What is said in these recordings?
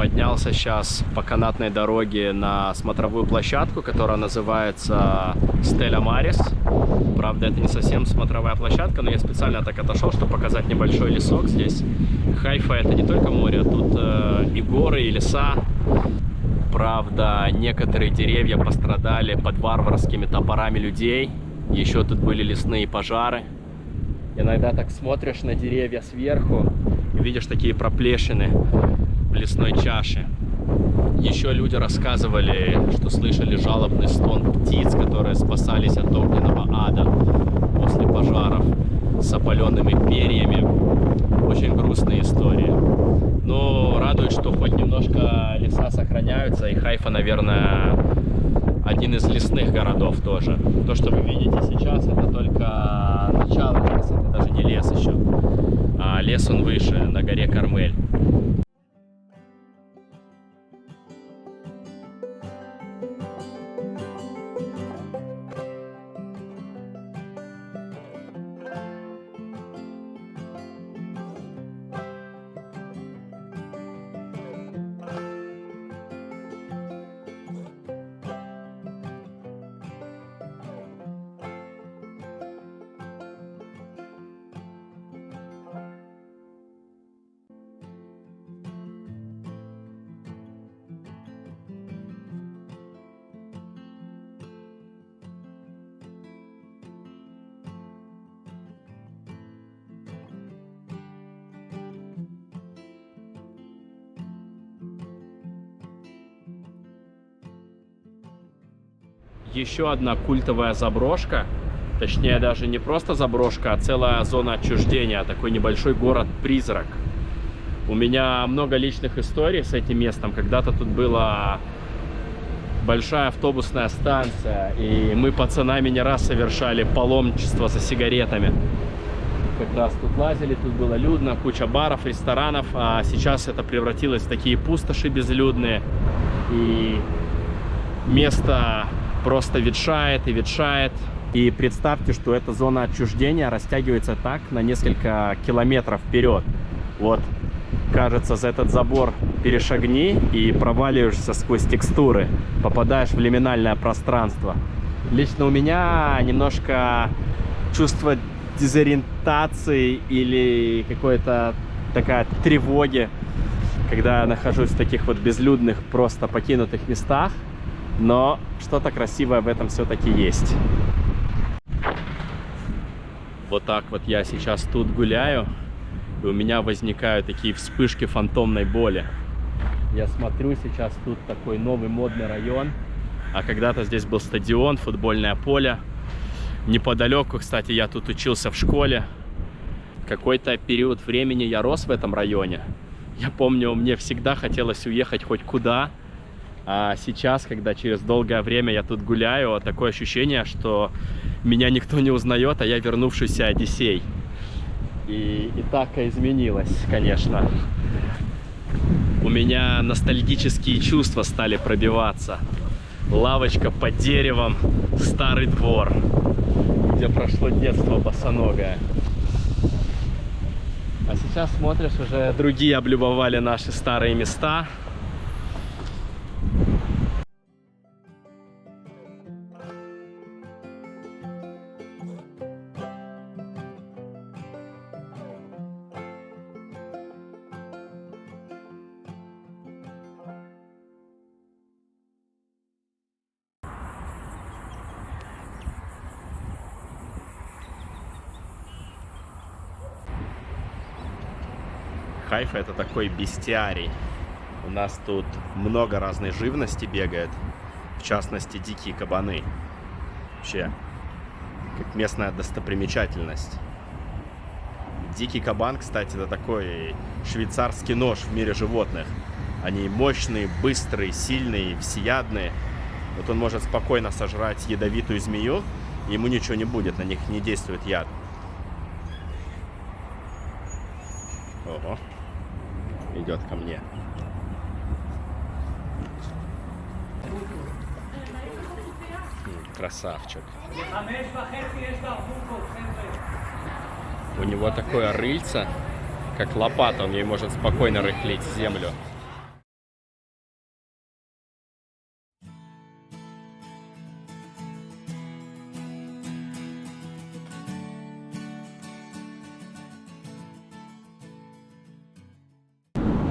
Поднялся сейчас по канатной дороге на смотровую площадку, которая называется Стелла Марис. Правда, это не совсем смотровая площадка, но я специально так отошел, чтобы показать небольшой лесок здесь. Хайфа — это не только море, тут и горы, и леса. Правда, некоторые деревья пострадали под варварскими топорами людей. Еще тут были лесные пожары. Иногда так смотришь на деревья сверху и видишь такие проплешины в лесной чаше. Еще люди рассказывали, что слышали жалобный стон птиц, которые спасались от огненного ада после пожаров с опаленными перьями. Очень грустные истории. Но радует, что хоть немножко леса сохраняются, и Хайфа, наверное, один из лесных городов тоже. То, что вы видите сейчас, это только начало леса, это даже не лес еще. А лес он выше, на горе Кармель. Еще одна культовая заброшка, точнее даже не просто заброшка, а целая зона отчуждения, такой небольшой город-призрак. У меня много личных историй с этим местом. Когда-то тут была большая автобусная станция, и мы пацанами не раз совершали паломничество за сигаретами. Как раз тут лазили, тут было людно, куча баров, ресторанов, а сейчас это превратилось в такие пустоши безлюдные, и место просто ветшает и ветшает. И представьте, что эта зона отчуждения растягивается так на несколько километров вперед. Вот, кажется, за этот забор перешагни и проваливаешься сквозь текстуры, попадаешь в лиминальное пространство. Лично у меня немножко чувство дезориентации или какой-то такая тревоги, когда я нахожусь в таких вот безлюдных, просто покинутых местах. Но что-то красивое в этом все-таки есть. Вот так вот я сейчас тут гуляю, и у меня возникают такие вспышки фантомной боли. Я смотрю, сейчас тут такой новый модный район, а когда-то здесь был стадион, футбольное поле. Неподалеку, кстати, я тут учился в школе. Какой-то период времени я рос в этом районе. Я помню, мне всегда хотелось уехать хоть куда. А сейчас, когда через долгое время я тут гуляю, такое ощущение, что меня никто не узнает, а я вернувшийся Одиссей. И так изменилось, конечно. У меня ностальгические чувства стали пробиваться. Лавочка под деревом, старый двор, где прошло детство босоногое. А сейчас смотришь, уже другие облюбовали наши старые места. Хайфа — это такой бестиарий. У нас тут много разной живности бегает, в частности дикие кабаны. Вообще, как местная достопримечательность. Дикий кабан, кстати, это такой швейцарский нож в мире животных. Они мощные, быстрые, сильные, всеядные. Вот он может спокойно сожрать ядовитую змею, и ему ничего не будет, на них не действует яд. Ого. Идет ко мне. Красавчик. У него такое рыльце, как лопата, он ей может спокойно рыхлить землю.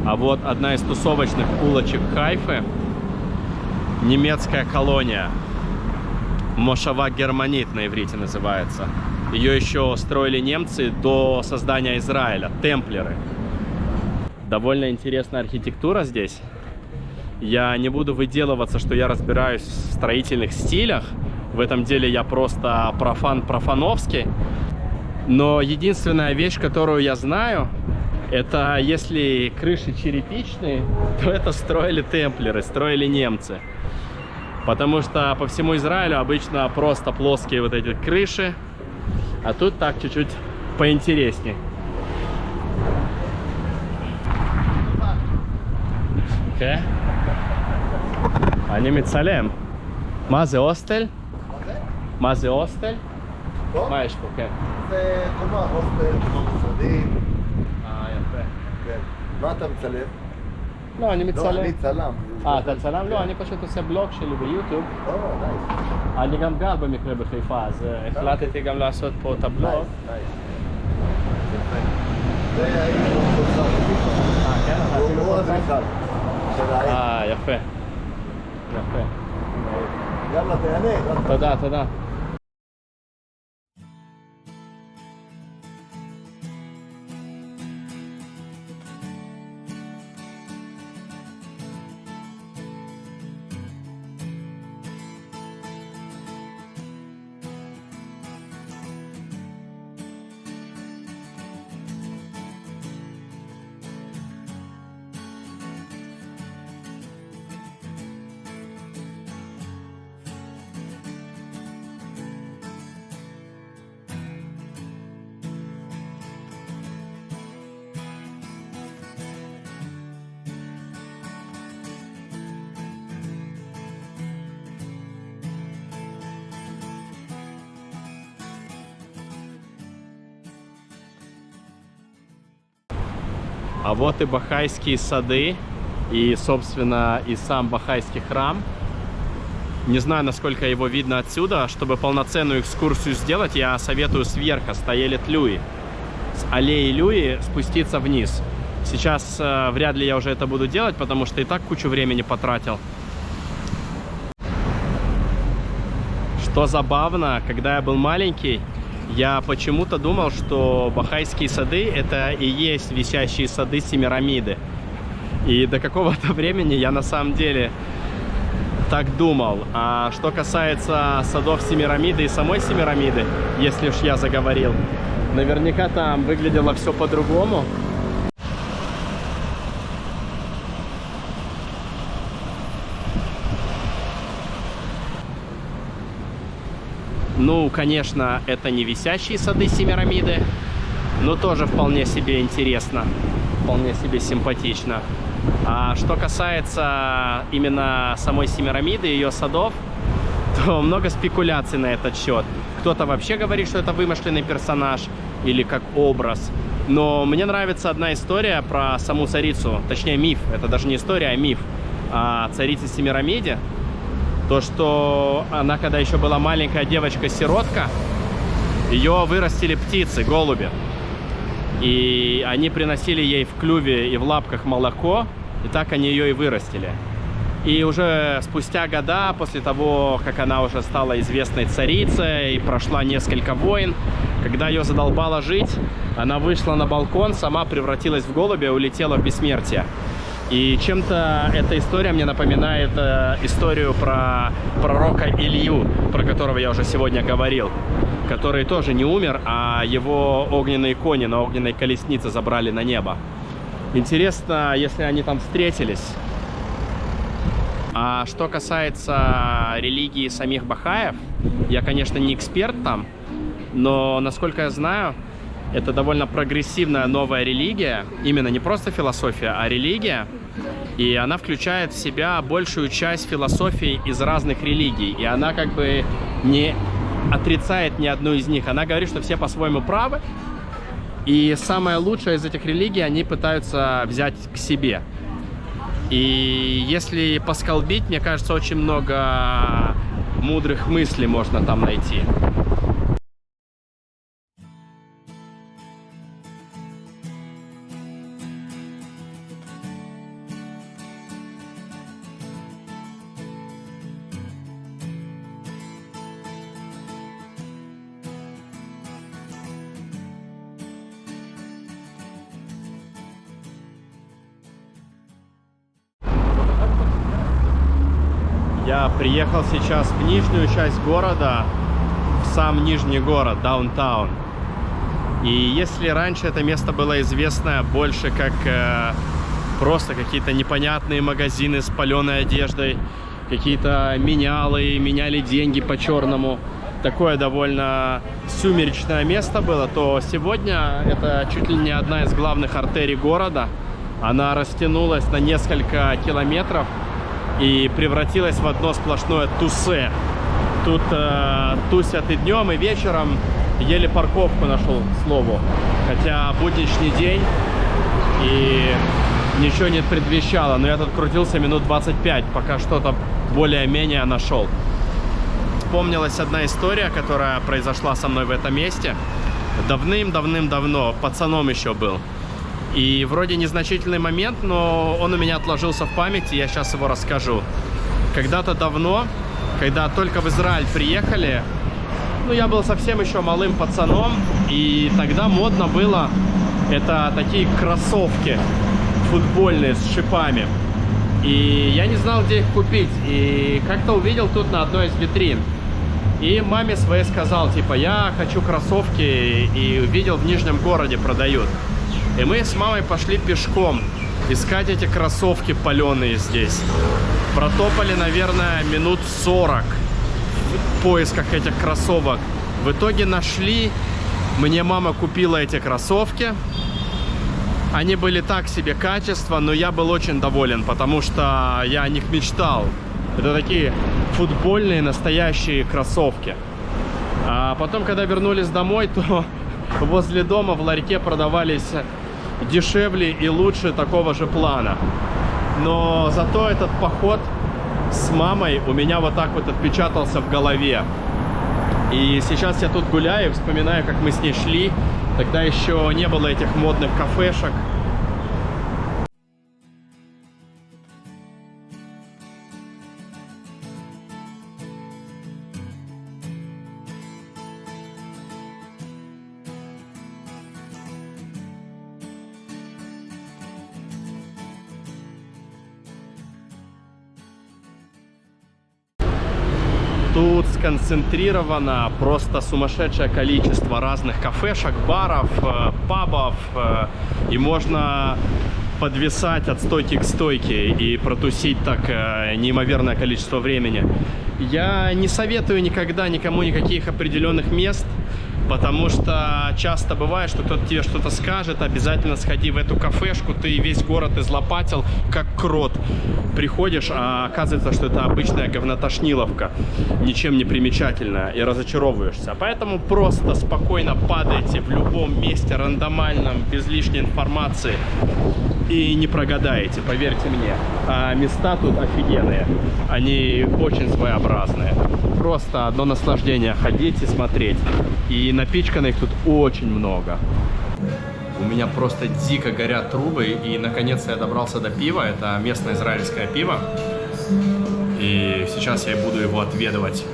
А вот одна из тусовочных улочек Хайфы, немецкая колония. Мошава Германит на иврите называется. Ее еще строили немцы до создания Израиля, темплеры. Довольно интересная архитектура здесь. Я не буду выделываться, что я разбираюсь в строительных стилях. В этом деле я просто профан профановский. Но единственная вещь, которую я знаю, это если крыши черепичные, то это строили темплеры, строили немцы. Потому что по всему Израилю обычно просто плоские вот эти крыши. А тут так чуть-чуть поинтереснее. Okay. אני מצלם. מה זה הוסטל? מה זה הוסטל? מה יש פה? כן. זה קומה, הוסטל, קומה משרדים. יפה. כן. מה אתה מצלם? לא, אני מצלם. לא, אני צלם. אתה צלם? לא, אני פשוט עושה בלוג שלי ביוטיוב. נייס. אני גם גר במקרה בחיפה, אז החלטתי גם לעשות פה את הבלוג. נייס. זה היינו תוצר בחיפה. כן? הוא אדריכל. יפה. יפה. יאללה, תהנה. תודה, תודה. А вот и бахайские сады, и, собственно, и сам бахайский храм. Не знаю, насколько его видно отсюда. Чтобы полноценную экскурсию сделать, я советую сверху, с Таелет Люи. С аллеи Люи спуститься вниз. Сейчас вряд ли я уже это буду делать, потому что и так кучу времени потратил. Что забавно, когда я был маленький, я почему-то думал, что бахайские сады — это и есть висящие сады Семирамиды. И до какого-то времени я на самом деле так думал. А что касается садов Семирамиды и самой Семирамиды, если уж я заговорил, наверняка там выглядело все по-другому. Ну, конечно, это не висящие сады Семирамиды, но тоже вполне себе интересно, вполне себе симпатично. А что касается именно самой Семирамиды и ее садов, то много спекуляций на этот счет. Кто-то вообще говорит, что это вымышленный персонаж или как образ. Но мне нравится одна история про саму царицу, точнее миф, это даже не история, а миф о царице Семирамиде. То, что она, когда еще была маленькая девочка-сиротка, ее вырастили птицы, голуби. И они приносили ей в клюве и в лапках молоко, и так они ее и вырастили. И уже спустя года, после того, как она уже стала известной царицей и прошла несколько войн, когда ее задолбало жить, она вышла на балкон, сама превратилась в голубя и улетела в бессмертие. И чем-то эта история мне напоминает историю про пророка Илью, про которого я уже сегодня говорил, который тоже не умер, а его огненные кони на огненной колеснице забрали на небо. Интересно, если они там встретились. А что касается религии самих бахаев, я, конечно, не эксперт там, но, насколько я знаю, это довольно прогрессивная новая религия, именно не просто философия, а религия. И она включает в себя большую часть философий из разных религий. И она как бы не отрицает ни одну из них. Она говорит, что все по-своему правы. И самое лучшее из этих религий они пытаются взять к себе. И если посколбить, мне кажется, очень много мудрых мыслей можно там найти. Я приехал сейчас в нижнюю часть города, в сам нижний город, даунтаун. И если раньше это место было известно больше как просто какие-то непонятные магазины с паленой одеждой, какие-то меняли деньги по-черному, такое довольно сумеречное место было, то сегодня это чуть ли не одна из главных артерий города. Она растянулась на несколько километров и превратилась в одно сплошное тусе. Тут тусят и днем, и вечером. Еле парковку нашел, к слову. Хотя будничный день и ничего не предвещало. Но я тут крутился минут 25, пока что-то более-менее нашел. Вспомнилась одна история, которая произошла со мной в этом месте. Давным-давным-давно, пацаном еще был. И вроде незначительный момент, но он у меня отложился в памяти, я сейчас его расскажу. Когда-то давно, когда только в Израиль приехали, ну, я был совсем еще малым пацаном, и тогда модно было, это такие кроссовки футбольные с шипами. И я не знал, где их купить, и как-то увидел тут на одной из витрин. И маме своей сказал, типа, я хочу кроссовки, и увидел в Нижнем городе продают. И мы с мамой пошли пешком искать эти кроссовки паленые здесь. Протопали, наверное, минут 40 в поисках этих кроссовок. В итоге нашли. Мне мама купила эти кроссовки. Они были так себе качества, но я был очень доволен, потому что я о них мечтал. Это такие футбольные настоящие кроссовки. А потом, когда вернулись домой, то возле дома в ларьке продавались дешевле и лучше такого же плана. Но зато этот поход с мамой у меня вот так вот отпечатался в голове. И сейчас я тут гуляю, вспоминаю, как мы с ней шли. Тогда еще не было этих модных кафешек. Тут сконцентрировано просто сумасшедшее количество разных кафешек, баров, пабов. И можно подвисать от стойки к стойке и протусить так неимоверное количество времени. Я не советую никогда никому никаких определенных мест, потому что часто бывает, что кто-то тебе что-то скажет, обязательно сходи в эту кафешку, ты весь город излопатил, как крот. Приходишь, а оказывается, что это обычная говнотошниловка, ничем не примечательная, и разочаровываешься. Поэтому просто спокойно падайте в любом месте, рандомальном, без лишней информации, и не прогадаете, поверьте мне. А места тут офигенные, они очень своеобразные. Просто одно наслаждение ходить и смотреть. И напичкано их тут очень много. У меня просто дико горят трубы, и наконец я добрался до пива. Это местное израильское пиво. И сейчас я буду его отведывать.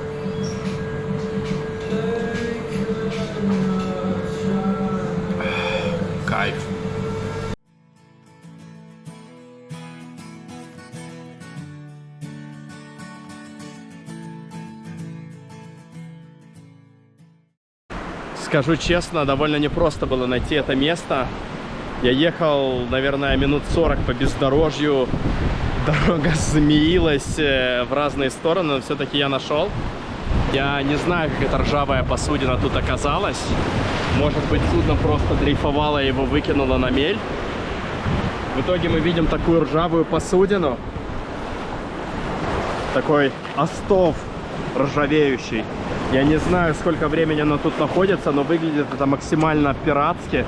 Кайф. Скажу честно, довольно непросто было найти это место. Я ехал, наверное, минут 40 по бездорожью. Дорога змеилась в разные стороны, но все-таки я нашел. Я не знаю, как эта ржавая посудина тут оказалась. Может быть, судно просто дрейфовало и его выкинуло на мель. В итоге мы видим такую ржавую посудину. Такой остов ржавеющий. Я не знаю, сколько времени оно тут находится, но выглядит это максимально пиратски.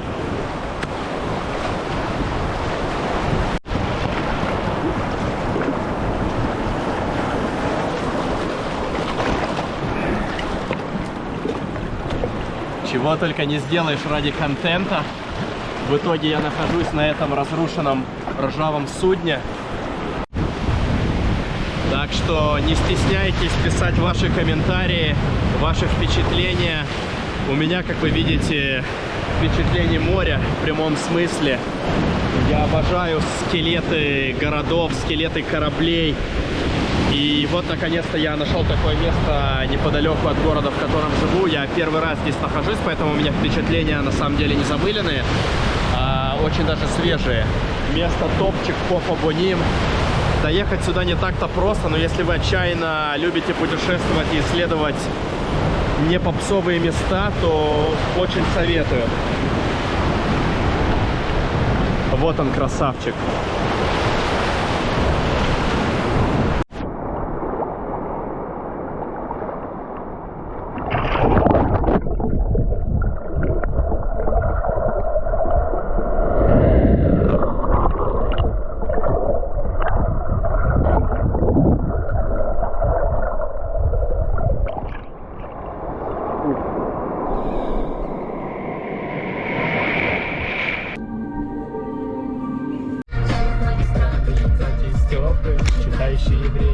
Чего только не сделаешь ради контента. В итоге я нахожусь на этом разрушенном ржавом судне. Так что не стесняйтесь писать ваши комментарии, ваши впечатления. У меня, как вы видите, впечатление моря в прямом смысле. Я обожаю скелеты городов, скелеты кораблей. И вот, наконец-то, я нашел такое место неподалеку от города, в котором живу. Я первый раз здесь нахожусь, поэтому у меня впечатления на самом деле не замыленные, а очень даже свежие. Место топчик по Фабоним. Доехать сюда не так-то просто, но если вы отчаянно любите путешествовать и исследовать не попсовые места, то очень советую. Вот он, красавчик. Читающий еврей.